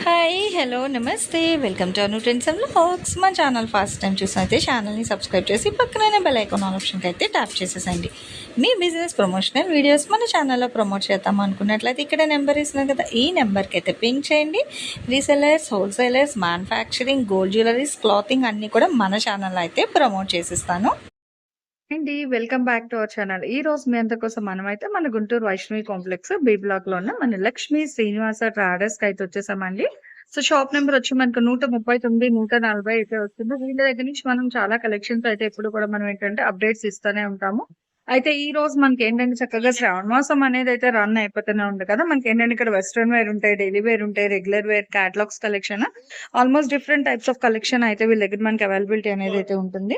Hi hello నమస్తే welcome to Anu trends and vlogs. మా channel first time చూసినైతే ఛానల్ని subscribe చేసి పక్కనే బెల్ ఐకాన్ ఆప్షన్కి అయితే ట్యాప్ చేసేసండి. మీ బిజినెస్ ప్రమోషనల్ వీడియోస్ మన ఛానల్లో ప్రమోట్ చేద్దాం అనుకున్నట్లయితే ఇక్కడ నెంబర్ ఇస్తున్నాం కదా, ఈ నెంబర్కి అయితే పింక్ చేయండి. Resellers, wholesalers, manufacturing, gold jewelleries, clothing అన్నీ కూడా మన ఛానల్లో అయితే ప్రమోట్ చేసిస్తాను అండి. Welcome back to our channel. ఈ రోజు మీ అందరి కోసం మనమైతే మన Guntur Vaishnavi complex B block లో ఉన్న మన లక్ష్మీ శ్రీనివాస ట్రాడర్స్ కి అయితే వచ్చేసామండి. సో షాప్ నెంబర్ వచ్చి మనకు 139, 140 అయితే వస్తుంది. వీళ్ళ దగ్గర నుంచి మనం చాలా కలెక్షన్స్ అయితే ఎప్పుడు కూడా మనం ఏంటంటే అప్డేట్స్ ఇస్తూనే ఉంటాము. అయితే ఈ రోజు మనకి ఏంటంటే చక్కగా శ్రావణ మాసం అనేది అయితే రన్ అయిపోతూనే ఉంది కదా. మనకి ఏంటంటే ఇక్కడ వెస్ట్రన్ వేర్ ఉంటాయి, డైలీ వేర్ ఉంటాయి, regular wear, catalogues collection, almost different types of collection అయితే వీళ్ళ దగ్గర మనకి అవైలబిలిటీ అనేది అయితే ఉంటుంది.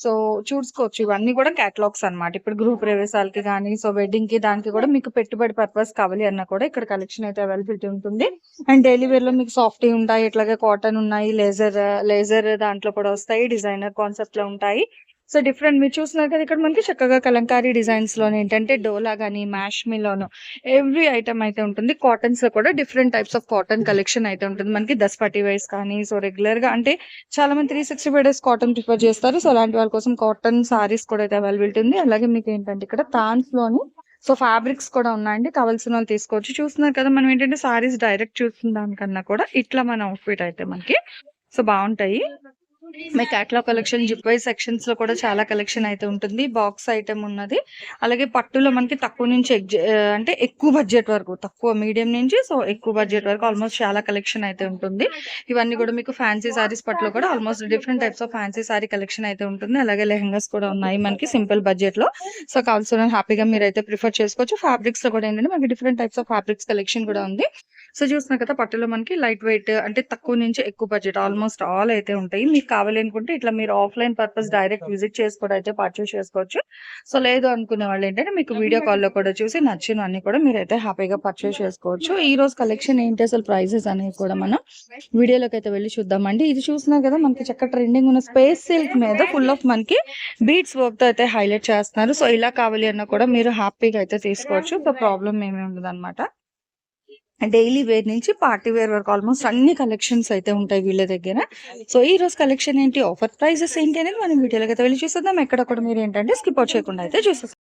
సో చూసుకోవచ్చు, ఇవన్నీ కూడా క్యాటలాగ్స్ అన్నమాట. ఇప్పుడు గృహ ప్రవేశాలకి కానీ, సో వెడ్డింగ్ కి దానికి కూడా మీకు పెట్టుబడి పర్పస్ కావాలి అన్నా కూడా ఇక్కడ కలెక్షన్ అయితే అవైలబిలిటీ ఉంటుంది. అండ్ డైలీ వేర్ లో మీకు సాఫ్టీ ఉంటాయి, ఇట్లాగే కాటన్ ఉన్నాయి, లేజర్ దాంట్లో కూడా వస్తాయి, డిజైనర్ కాన్సెప్ట్ లో ఉంటాయి. సో డిఫరెంట్ మీరు చూస్తున్నారు కదా, ఇక్కడ మనకి చక్కగా కలంకారీ డిజైన్స్ లోనే ఏంటంటే డోలా గానీ, మ్యాష్ మిలోను ఎవ్రీ ఐటమ్ అయితే ఉంటుంది. కాటన్స్ లో కూడా different types of cotton collection అయితే ఉంటుంది మనకి. దస్పటి వైస్ కానీ, సో రెగ్యులర్ గా అంటే చాలా మంది 365 డేస్ కాటన్ ప్రిఫర్ చేస్తారు. సో అలాంటి వాళ్ళ కోసం కాటన్ సారీస్ కూడా అయితే అవైలబిలిటీ ఉంది. అలాగే మీకు ఏంటంటే ఇక్కడ థాన్స్ లోని సో ఫ్యాబ్రిక్స్ కూడా ఉన్నాయండి, కావాల్సిన వాళ్ళు తీసుకోవచ్చు. చూస్తున్నారు కదా, మనం ఏంటంటే సారీస్ డైరెక్ట్ చూస్తున్న దానికన్నా కూడా ఇట్లా మన అవుట్ఫిట్ అయితే మనకి సో బాగుంటాయి. మీ catalogue collection zip wise sections లో కూడా చాలా కలెక్షన్ అయితే ఉంటుంది. బాక్స్ ఐటమ్ ఉన్నది. అలాగే పట్టులో మనకి తక్కువ నుంచి అంటే ఎక్కువ బడ్జెట్ వరకు, తక్కువ మీడియం నుంచి సో ఎక్కువ బడ్జెట్ వరకు ఆల్మోస్ట్ చాలా కలెక్షన్ అయితే ఉంటుంది. ఇవన్నీ కూడా మీకు ఫ్యాన్సీ సారీస్ పట్టులో కూడా almost different types of fancy sorry collection అయితే ఉంటుంది. అలాగే లెహంగాస్ కూడా ఉన్నాయి మనకి సింపుల్ బడ్జెట్ లో. సో కావాల్సిన హ్యాపీగా మీరు అయితే ప్రిఫర్ చేసుకోవచ్చు. ఫ్యాబ్రిక్స్ లో కూడా ఏంటంటే మనకి different types of fabrics collection కూడా ఉంది. సో చూస్తున్నా కదా, పట్టులో మనకి లైట్ వెయిట్ అంటే తక్కువ నుంచి ఎక్కువ బడ్జెట్ ఆల్మోస్ట్ ఆల్ అయితే ఉంటాయి. మీకు కావాలి అనుకుంటే ఇట్లా మీరు ఆఫ్లైన్ పర్పస్ డైరెక్ట్ విజిట్ చేసి కూడా అయితే పర్చేస్ చేసుకోవచ్చు. సో లేదు అనుకునే వాళ్ళు ఏంటంటే మీకు వీడియో కాల్ లో కూడా చూసి నచ్చినవన్నీ కూడా మీరు అయితే హ్యాపీగా పర్చేస్ చేసుకోవచ్చు. ఈ రోజు కలెక్షన్ ఏంటి, అసలు ప్రైజెస్ అనేవి కూడా మనం వీడియోలోకి అయితే వెళ్ళి చూద్దామండి. ఇది చూసినా కదా, మనకి చక్కగా ట్రెండింగ్ ఉన్న స్పేస్ సిల్క్ మీద ఫుల్ ఆఫ్ మనకి బీడ్స్ వర్క్ తో అయితే హైలైట్ చేస్తున్నారు. సో ఇలా కావాలి అన్నా కూడా మీరు హ్యాపీగా అయితే తీసుకోవచ్చు. సో ప్రాబ్లం ఏమీ ఉండదు అనమాట. డైలీ వేర్ నుంచి పార్టీ వేర్ వరకు ఆల్మోస్ట్ అన్ని కలెక్షన్స్ అయితే ఉంటాయి వీళ్ళ దగ్గర. సో ఈ రోజు కలెక్షన్ ఏంటి, ఆఫర్ ప్రైజెస్ ఏంటి అనేది మనం వీడియోలోకి అయితే వెళ్ళి చూసేద్దాం. ఎక్కడ కూడా మీరు ఏంటంటే స్కిప్ అవుట్ చేయకుండా అయితే చూసేస్తాం.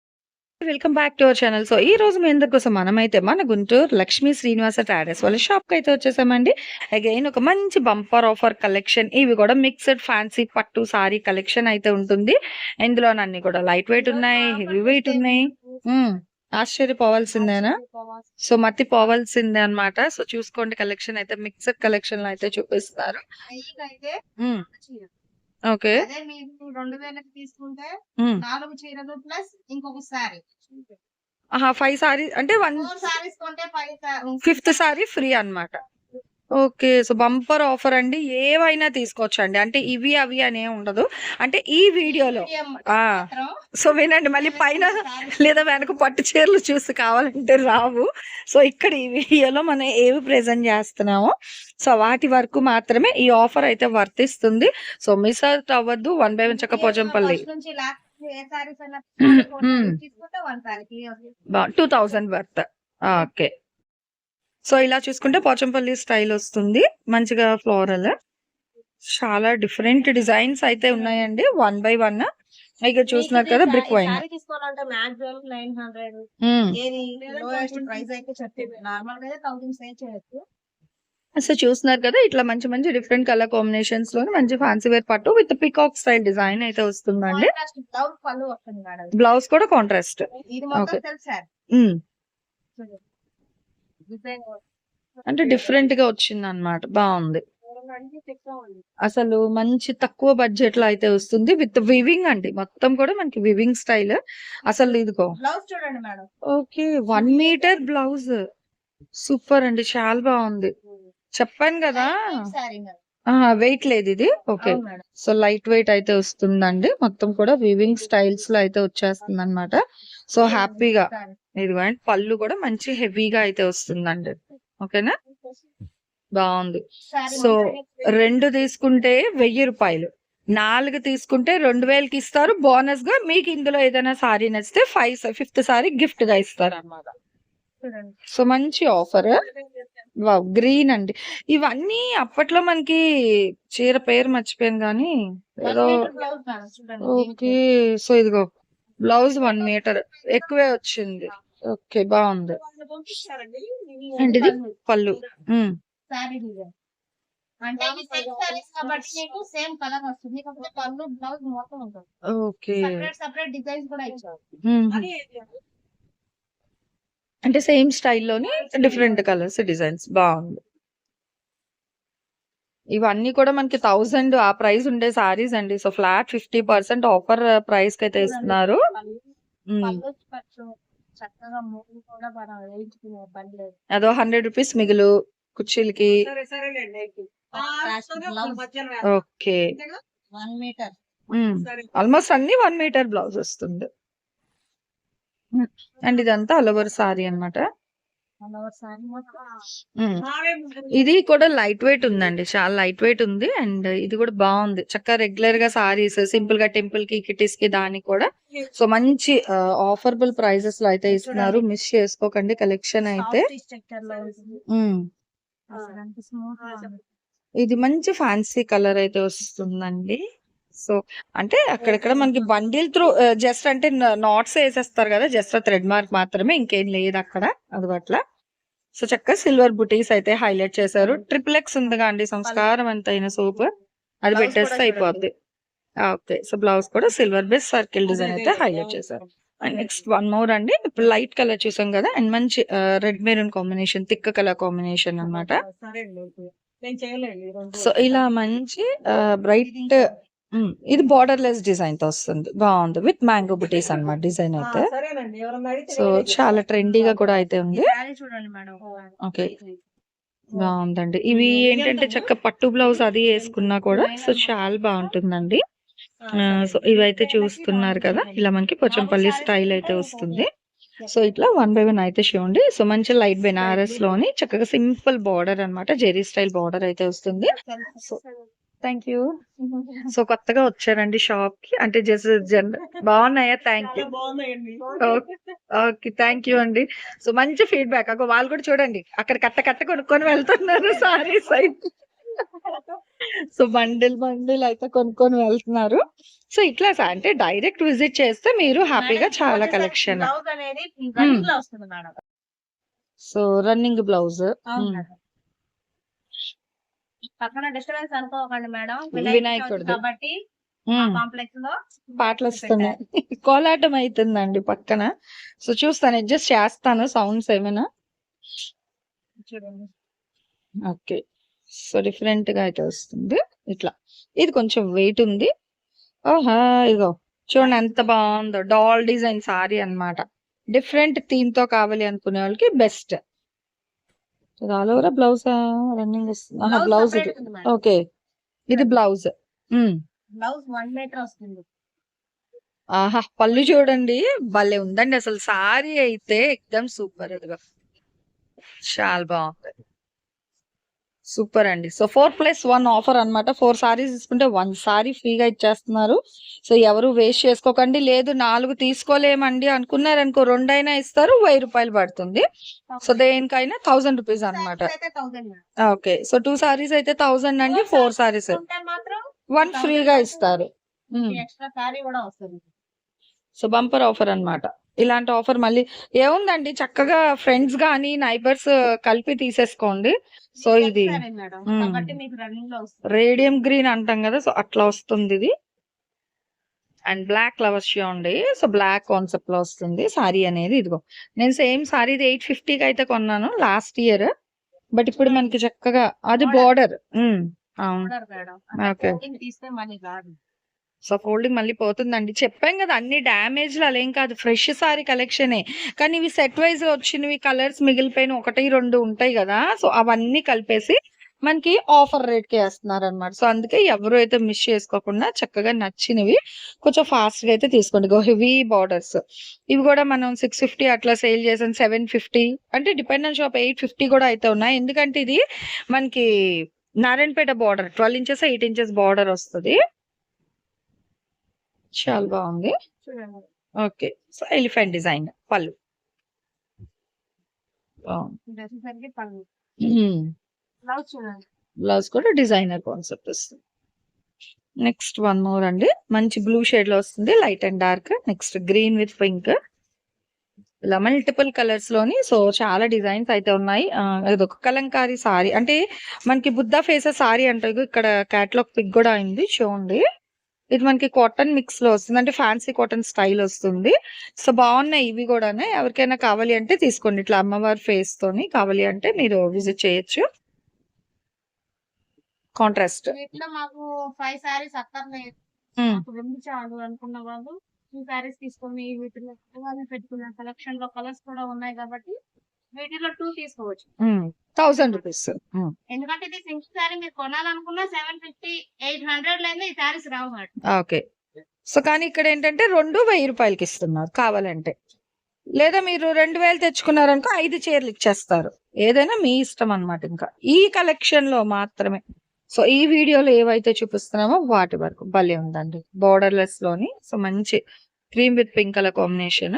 Welcome back to our channel. So ఈ రోజు మీ అందరి కోసం మనమైతే మన గుంటూరు లక్ష్మీ శ్రీనివాస ట్రాడర్స్ వాళ్ళ షాప్ కి అయితే వచ్చేసామండి. అగైన్ ఒక మంచి బంపర్ ఆఫర్ కలెక్షన్, ఇవి కూడా మిక్స్డ్ ఫ్యాన్సీ పట్టు సారీ కలెక్షన్ అయితే ఉంటుంది. ఇందులో అన్ని కూడా లైట్ వెయిట్ ఉన్నాయి, హెవీ వెయిట్ ఉన్నాయి. ఆశ్చర్యపోవాల్సిందేనా, సో మతి పోవాల్సిందే అనమాట. సో చూసుకోండి, కలెక్షన్ అయితే మిక్స్డ్ కలెక్షన్ లో అయితే చూపిస్తారు. ఓకే, 2000 తీసుకుంటే 4 చీరలు ప్లస్ ఇంకొక సారీ 5 సారీ అంటే 1 సారీస్ కొంటే 5th సారీ ఫ్రీ అన్నమాట. ఓకే, సో బంపర్ ఆఫర్ అండి. ఏవైనా తీసుకోవచ్చు అండి, అంటే ఇవి అవి అనే ఉండదు. అంటే ఈ వీడియోలో సో వినండి, మళ్ళీ పైన లేదా వెనక పట్టు చీరలు చూసి కావాలంటే రావు. సో ఇక్కడ ఈ వీడియోలో మనం ఏవి ప్రెజెంట్ చేస్తున్నామో సో వాటి వరకు మాత్రమే ఈ ఆఫర్ అయితే వర్తిస్తుంది. సో మిస్ అవుట్ అవ్వద్దు. 1 by 1 చక్క పోచంపల్లి 2000 వర్త్. ఓకే, సో ఇలా చూసుకుంటే పోచంపల్లి స్టైల్ వస్తుంది, మంచిగా ఫ్లోరల్, చాలా డిఫరెంట్ డిజైన్స్ అయితే ఉన్నాయండి. 1 by 1 ఇక్కడ చూస్తున్నారు కదా, బ్రిక్ వైన్. సో చూస్తున్నారు కదా, ఇట్లా మంచి మంచి డిఫరెంట్ కలర్ కాంబినేషన్స్ లో మంచి ఫ్యాన్సీ వేర్ పట్టు విత్ పికాక్ స్టైల్ డిజైన్ అయితే వస్తుందండి. బ్లౌజ్ కూడా కాంట్రాస్ట్. అంటే డిఫరెంట్ గా వచ్చింది అన్నమాట, బాగుంది. అసలు మంచి తక్కువ బడ్జెట్ లో అయితే వస్తుంది విత్ వివింగ్ అండి. మొత్తం కూడా మనకి వివింగ్ స్టైల్. అసలు ఇదిగో ఓకే, 1 మీటర్ బ్లౌజ్, సూపర్ అండి, చాలా బాగుంది. చెప్పాను కదా, వెయిట్ లేదు ఇది. ఓకే, సో లైట్ వెయిట్ అయితే వస్తుందండి. మొత్తం కూడా వివింగ్ స్టైల్స్ లో అయితే వచ్చేస్తుంది అనమాట. సో హ్యాపీగా ఇదిగో పళ్ళు కూడా మంచి హెవీగా అయితే వస్తుందండి. ఓకేనా, బాగుంది. సో 2 తీసుకుంటే 1000 రూపాయలు, 4 తీసుకుంటే 2000కి ఇస్తారు. బోనస్ గా మీకు ఇందులో ఏదైనా సారీ నచ్చితే 5th సారీ గిఫ్ట్ గా ఇస్తారు అన్నమాట. సో మంచి ఆఫర్. వావ్! గ్రీన్ అండి. ఇవన్నీ అప్పట్లో మనకి చీర పేరు మర్చిపోయాను గానీ, ఏదో బ్లౌజ్ మేడం చూడండి. ఓకే. సో, ఇదిగో బ్లౌజ్ 1 మీటర్ ఎక్కువే వచ్చింది. ఓకే. బావుంది. వాళ్ళు పంపించారండి. అండ్ ఇది పళ్ళు. హ్మ్. శారీ డిజైన్. అంటే ఇవి సెట్ సారీస్ కాబట్టి మీకు సేమ్ కలర్ వస్తుంది. కాకపోతే పళ్ళు బ్లౌజ్ మొత్తం ఉంటుంది. ఓకే. సెపరేట్ డిజైన్స్ కూడా ఇచ్చారు. హుహు. అంటే సేమ్ స్టైల్‌లోని డిఫరెంట్ కలర్స్, డిజైన్స్ బావుంది. ఇవన్నీ కూడా మనకి 1000 ఆ ప్రైస్ ఉండే సారీస్ అండి. సో, ఫ్లాట్ 50% ఆఫర్ ప్రైస్‌కైతే ఇస్తున్నారు. హ్మ్. పళ్ళు ఖర్చు చక్కగా మూడు కూడా మనం వేయించుకునే పని లేదు. అదో 100 రూపీస్ మిగులు కుర్చీలకి. ఓకే. 1 మీటర్. హ్మ్. ఆల్‌మోస్ట్ అన్నీ 1 మీటర్ బ్లౌజ్ వస్తుంది. హ్మ్. అండ్ ఇదంతా ఆల్ ఓవర్ సారీ అన్నమాట. సారీ మొత్తం హ్మ్. ఇది కూడా లైట్ వెయిట్ ఉందండి. చాలా లైట్ వెయిట్ ఉంది. అండ్ ఇది కూడా బావుంది. చక్కగా రెగ్యులర్‌గా సారీస్ సింపుల్‌గా టెంపుల్‌కి, కిటీస్‌కి దానికి కూడా సో, మంచి ఆఫరబుల్ ప్రైజెస్‌లో అయితే ఇస్తున్నారు. మిస్ చేసుకోకండి కలెక్షన్ అయితే. సాఫ్ట్ స్ట్రక్చర్ లో ఉంటుంది. హ్మ్. అసలు అంత స్మూత్ గా ఉంది. ఇది మంచి ఫ్యాన్సీ కలర్ అయితే వస్తుందండి. సో, అంటే అక్కడక్కడ మనకి బండిల్ త్రూ జస్ట్ అంటే నాట్స్ ఏసేస్తారు గదా! జస్ట్ ఆ థ్రెడ్ మార్క్ మాత్రమే. ఇంకేం లేదక్కడ. అదిగో అట్లా. సో, చక్కగా సిల్వర్ బుటీస్ అయితే హైలైట్ చేశారు. ట్రిపుల్ ఎక్స్ ఉందిగా అండి సంస్కారవంతైన సోప్. అది బ్లౌజ్ పెట్టేస్తే కూడా అయిపోద్ది. ఓకే. సో, బ్లౌజ్ కూడా సిల్వర్ బేస్ సర్కిల్ డిజైన్ అయితే హైలైట్ చేశారు. అండ్ నెక్స్ట్ వన్ మోర్ అండి. ఇప్పుడు లైట్ కలర్ చూసాం గదా! అండ్ మంచి red maroon combination, thick colour combination అన్నమాట. సో, ఇలా మంచి బ్రైట్ ఇది బోర్డర్‌లెస్ డిజైన్‌తో వస్తుంది. బావుంది. విత్ మ్యాంగో బుటీస్ అన్నమాట డిజైన్ అయితే. సో, చాలా ట్రెండీగా కూడా అయితే ఉంది. శారీ చూడండి మేడం. ఓకే. బావుందండి. ఇవి ఏంటంటే చక్క పట్టు బ్లౌజ్ అది యేసుకున్నా కూడా సో, చాలా బావుంటుందండి. సో, ఇవైతే చూస్తున్నారు కదా! ఇలా మనకి పోచంపల్లి స్టైల్ అయితే వస్తుంది. సో, ఇట్లా వన్ బై వన్ అయితే చూడండి. సో, మంచి లైట్ బెనారస్‌లోని చక్కగా సింపుల్ బార్డర్ అన్నమాట. జెరీ స్టైల్ బార్డర్ అయితే వస్తుంది. So, thank you. సో, కొత్తగా వచ్చారండి షాప్‌కి. అంటే బావున్నాయా? Thank you. Okay. Okay. Thank you అండి. సో, మంచి ఫీడ్‌బ్యాక్. అగో వాళ్ళు కూడా చూడండి. అక్కడ కట్ట కొనుక్కొని వెళ్తున్నారు సారీస్ అయితే. సో, బండిల్ అయితే కొనుక్కొని వెళ్తున్నారు. సో, ఇట్లా అంటే డైరెక్ట్ విజిట్ చేస్తే మీరు హ్యాపీగా చాలా కలెక్షన్. బ్లౌజ్ అనేది రన్నింగ్ లో వస్తుంది మేడం. So, running blouse. అవును మేడం. పక్కన డిస్టర్బెన్స్ అనుకోకండి మేడం. వినాయకుడిది. కాబట్టి కాంప్లెక్స్ లో పాటలొస్తున్నాయి. కోలాటం అయితుందండి పక్కన. సో, చూస్తాను అడ్జస్ట్ చేస్తాను సౌండ్స్ ఏమైనా. చూడండి. ఓకే. సో, డిఫరెంట్‌గా అయితే వస్తుంది. ఇట్లా. ఇది కొంచెం వెయిట్ ఉంది. ఆహా! ఇదిగో చూడండి ఎంత బావుందో. డాల్ డిజైన్ సారీ అన్నమాట. డిఫరెంట్ థీమ్‌తో కావాలి అనుకునే వాళ్ళకి బెస్ట్. ఇది ఆల్ ఓవరా బ్లౌజా? రన్నింగ్ వస్తుంది. ఆహా! బ్లౌజ్ ఇది. ఓకే. ఇది బ్లౌజ్. హ్మ్. బ్లౌజ్ 1 మీటర్ వస్తుంది. ఆహా! పళ్ళు చూడండి. భలే ఉందండి అసలు సారీ అయితే ఎక్దమ్ సూపర్ ఇదిగో. చాలా బావుంది. సూపర్ అండి. సో, 4+1 ఆఫర్ అన్నమాట. 4 సారీస్ తీసుకుంటే 1 సారీ ఫ్రీగా ఇచ్చేస్తున్నారు. సో, ఎవరు వేస్ట్ చేసుకోకండి. లేదు 4 తీసుకోలేమండి అనుకున్నారనుకో 2 అయినా ఇస్తారు. రూ. 1000 పడుతుంది. సో, దేనికైనా 1000 రూపీస్ అన్నమాట. అయితే 1000 మేడం. ఓకే. సో, 2 సారీస్ అయితే 1000 అండి. 4 సారీస్ ఉంటే మాత్రం 1 ఫ్రీగా ఇస్తారు. హ్మ్. ఎక్స్ట్రా శారీ కూడా వస్తుంది. సో, బంపర్ ఆఫర్ అన్నమాట. ఇలాంటి ఆఫర్ మళ్ళీ ఏముందండి చక్కగా ఫ్రెండ్స్ గాని, నైబర్స్ కలిపి తీసేసుకోండి. సో, ఇది సరే మేడం. హ్మ్. కాబట్టి మీకు రన్నింగ్ లో వస్తుంది. రేడియం గ్రీన్ అంటాం గదా! సో, అట్లా వస్తుంది ఇది. అండ్ బ్లాక్ ఫ్లవర్స్ చూడండి. సో, బ్లాక్ కాన్సెప్ట్‌లో వస్తుంది సారీ అనేది ఇదిగో. నేను సేమ్ సారీ ఇది 850కి అయితే కొన్నాను లాస్ట్ ఇయర్. బట్ ఇప్పుడు మనకి చక్కగా అది బోర్డర్. అవును. Order madam. ఓకే. అంటే తీస్తే మళ్ళీ రాదు. సో, ఫోల్డింగ్ మళ్ళీ పోతుందండి. చెప్పాం గదా! అన్ని డ్యామేజ్‌లు అలేం కాదు. ఫ్రెష్ సారీ కలెక్షనే. కానీ ఇవి సెట్ వైస్‌గా వచ్చినవి కలర్స్ మిగిలిపోయిన 1, 2 ఉంటాయి గదా! సో, అవన్నీ కలిపేసి మనకి ఆఫర్ రేట్‌కే ఏస్తున్నారన్నమాట. సో, అందుకే ఎవరు అయితే మిస్ చేసుకోకుండా చక్కగా నచ్చినవి కొంచెం ఫాస్ట్‌గా అయితే తీసుకోండి. ఇగో హెవీ బోర్డర్స్. ఇవి గూడా మనం 650 అట్లా సేల్ చేసాం. 750 అంటే డిపెండ్ ఆన్ షాప్ 850 కూడా అయితే ఉన్నాయి. ఎందుకంటే ఇది మనకి Narayanpet border 12 inches, 8 inches border వస్తది. చాలా బావుంది. చూడండి. ఓకే. సో, ఎలిఫెంట్ డిజైన్ పళ్ళు. బావుంది. ఇది వచ్చేసరికి పళ్ళు. బ్లౌజ్ చూడండి. బ్లౌజ్ కూడా డిజైనర్ కాన్సెప్ట్ వస్తుంది. నెక్స్ట్ వన్ మోర్ అండి, మంచి బ్లూ షేడ్ లో వస్తుంది, light and dark. Next green with pink, ఇలా మల్టిపుల్ కలర్స్ లోని. సో చాలా డిజైన్స్ అయితే ఉన్నాయి. ఇదొక కలంకారీ సారీ, అంటే మనకి బుద్ధ ఫేసెస్ సారీ అంటారు. ఇక్కడ క్యాటలాగ్ పిక్ కూడా అయింది చూడండి. ఇది మనకి కాటన్ మిక్స్ లో వస్తుంది, అంటే ఫ్యాన్సీ కాటన్ స్టైల్ వస్తుంది. సో బాగున్నాయి ఇవి కూడా. ఎవరికైనా కావాలి అంటే తీసుకోండి, ఇట్లా అమ్మవారి ఫేస్ తోని కావాలి అంటే మీరు విజిట్ చేయొచ్చు. కాంట్రాస్ట్ వీటిలో మాకు 5 సారీస్ అక్కర్లేదు, మాకు 2 చాలు అనుకున్న వాళ్ళు 2 సారీస్ తీసుకొని వీటిలో వాళ్ళు పెట్టుకున్న కలెక్షన్ లో కలర్స్ కూడా ఉన్నాయి కాబట్టి వీటిలో 2 తీసుకోవచ్చు. 1000 రూపీస్. ఎందుకంటే ఇది సింగిల్ సారీ మీరు కొనాలనుకున్నా 750, 800 లేదు ఈ సారీస్ రావు మాట. ఓకే. సో కానీ ఇక్కడ ఏంటంటే 1000 రూపాయలకి ఇస్తున్నారు కావాలంటే. లేదా మీరు 2000 తెచ్చుకున్నారనుకో 5 చీరలు ఇచ్చేస్తారు. ఏదైనా మీ ఇష్టం అన్నమాట. ఇంకా ఈ కలెక్షన్ లో మాత్రమే. సో ఈ వీడియోలో ఏవైతే చూపిస్తున్నామో వాటి వరకు భలే ఉందండి, బోర్డర్లెస్ లోని. సో మంచి cream with pink colour combination.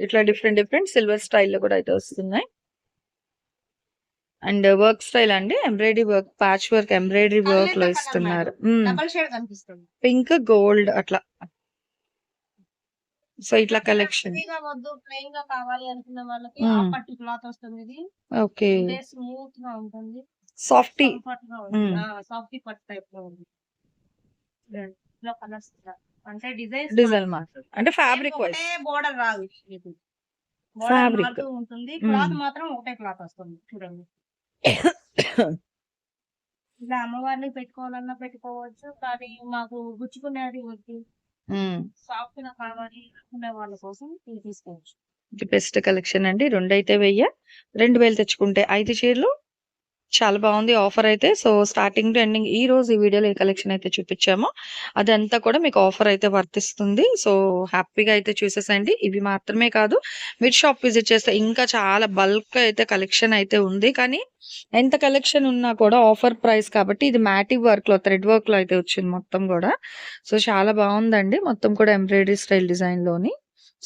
ఇట్లా డిఫరెంట్ సిల్వర్ స్టైల్లో కూడా అయితే వస్తున్నాయి. అండ్ వర్క్ స్టైల్ అండి, embroidery work, patch work, embroidery work లో ఇస్తున్నారు. డబల్ షేడ్ కనిపిస్తుంది. పింక్ గోల్డ్ అట్లా. సో ఇట్లా కలెక్షన్. వద్దు ప్లెయిన్ గా కావాలి అనుకున్న వాళ్ళకి పట్టు క్లాత్ వస్తుంది. ఇది ఓకే, స్మూత్ గా ఉంటుంది, సాఫ్టీ సాఫ్టీ పట్టు టైప్ లో ఉంది. కలర్స్ అంటే డిజైన్ మాత్రం, అంటే ఫ్యాబ్రిక్ వైస్ బోర్డర్ రాదు, ఫ్యాబ్రిక్ ఉంటుంది. క్లాత్ మాత్రం ఒకటే క్లాత్ వస్తుంది చూడండి. ఇలా అమ్మవారిని పెట్టుకోవాలన్నా పెట్టుకోవచ్చు, కానీ మాకు గుచ్చుకునేది వద్దు, సాఫ్ట్ గా కావాలి అనుకునే వాళ్ళ కోసం ఇది తీసుకోవచ్చు. బెస్ట్ కలెక్షన్ అండి. 2 అయితే 1000, 2000 తెచ్చుకుంటే 5 చీరలు. చాలా బాగుంది ఆఫర్ అయితే. సో స్టార్టింగ్ టు ఎండింగ్ ఈ రోజు ఈ వీడియోలో ఏ కలెక్షన్ అయితే చూపించామో అదంతా కూడా మీకు ఆఫర్ అయితే వర్తిస్తుంది. సో హ్యాపీగా అయితే చూసేసండి. ఇవి మాత్రమే కాదు, మీరు షాప్ విజిట్ చేస్తే ఇంకా చాలా బల్క్ అయితే కలెక్షన్ అయితే ఉంది. కానీ ఎంత కలెక్షన్ ఉన్నా కూడా ఆఫర్ ప్రైస్ కాబట్టి ఇది మ్యాటివ్ వర్క్ లో, థ్రెడ్ వర్క్ లో అయితే వచ్చింది మొత్తం కూడా. సో చాలా బాగుందండి, మొత్తం కూడా ఎంబ్రాయిడరీ స్టైల్ డిజైన్ లోని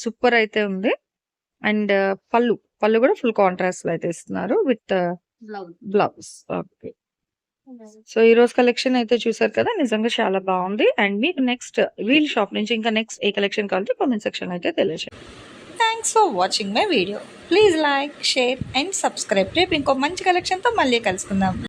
సూపర్ అయితే ఉంది. అండ్ పళ్ళు కూడా ఫుల్ కాంట్రాస్ట్ లో అయితే ఇస్తున్నారు విత్ బ్లౌజ్. ఓకే. సో ఈ రోజు కలెక్షన్ అయితే చూసారు కదా, నిజంగా చాలా బాగుంది. అండ్ మీకు నెక్స్ట్ వీల్ షాప్ నుంచి ఇంకా నెక్స్ట్ ఏ కలెక్షన్ కావాలంటే కామెంట్ సెక్షన్ అయితే తెలియజేయండి. Thanks for watching my video. Please like, share and subscribe. రేపు ఇంకో మంచి కలెక్షన్తో మళ్ళీ కలుసుకుందాం.